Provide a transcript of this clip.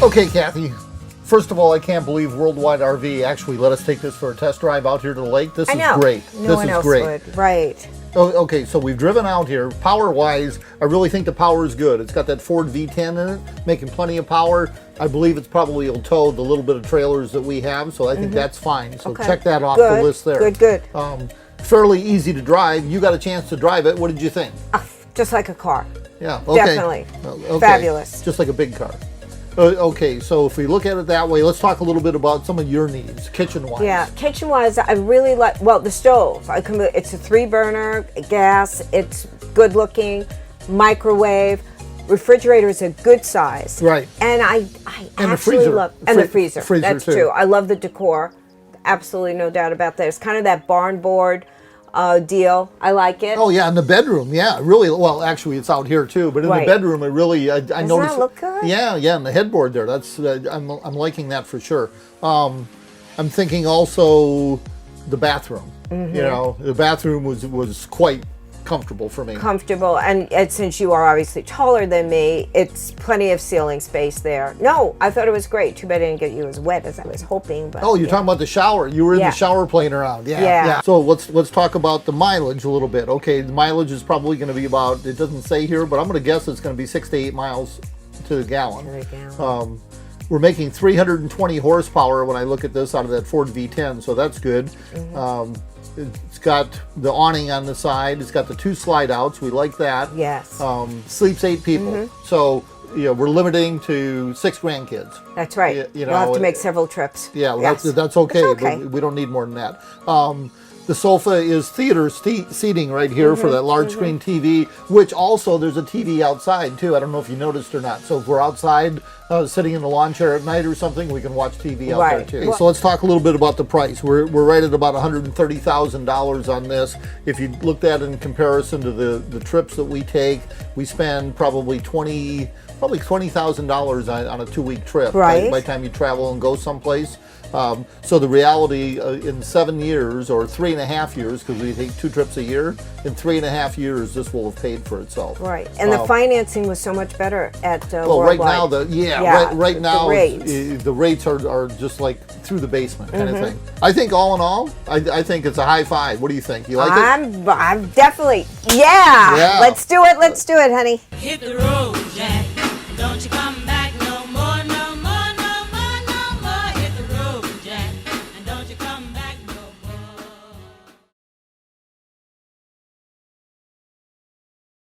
Okay, Kathy. First of all, I can't believe Worldwide RV actually let us take this for a test drive out here to the lake. This is great. No one else would. Right. Oh, okay, so we've driven out here. Power-wise, I really think the power is good. It's got that Ford V10 in it, making plenty of power. I believe it's probably will tow the little bit of trailers that we have, so I think that's fine. So check that off the list there. Good. Fairly easy to drive. You got a chance to drive it. What did you think? Just like a car. Yeah, okay. Definitely. Okay. Fabulous. Just like a big car. Okay, so if we look at it that way, let's talk a little bit about some of your needs, kitchen-wise. Yeah, kitchen-wise, I really like, well, the stove. It's a 3-burner, gas, it's good-looking, microwave, refrigerator is a good size. Right. And I actually love, and the freezer. That's too. True. I love the decor. Absolutely no doubt about that. It's kind of that barn board deal. I like it. Oh yeah, in the bedroom, yeah, really. Well, actually, it's out here too, but in the bedroom, it really. I noticed. Doesn't that look good? Yeah, and the headboard there. That's I'm liking that for sure. I'm thinking also the bathroom. You know, the bathroom was quite comfortable for me. Comfortable, and since you are obviously taller than me, it's plenty of ceiling space there. No, I thought it was great. Too bad I didn't get you as wet as I was hoping. But you're talking about the shower. You were in the shower playing around. Yeah. So let's talk about the mileage a little bit. Okay, the mileage is probably going to be about. It doesn't say here, but I'm going to guess it's going to be 6 to 8 miles to the gallon. We're making 320 horsepower when I look at this out of that Ford V10, so that's good. It's got the awning on the side. It's got the 2 slide outs. We like that. Yes. Sleeps 8 people. So we're limiting to 6 grandkids. That's right. We'll have to make several trips. Yeah, that's okay. But we don't need more than that. The sofa is theater seating right here for that large screen TV, which also there's a TV outside too. I don't know if you noticed or not. So if we're outside sitting in the lawn chair at night or something, we can watch TV out there too. So let's talk a little bit about the price. We're right at about $130,000 on this. If you looked at it in comparison to the trips that we take, we spend probably $20,000 on a 2-week trip by the time you travel and go someplace. So the reality in 7 years or 3.5 years, because we take 2 trips a year, in 3.5 years this will have paid for itself. Right, and the financing was so much better at right Worldwide. now right now the rates are just like through the basement kind of thing. I think all in all, I think it's a high five. What do you think? You like it? I'm definitely, yeah. Let's do it, honey. Hit the road.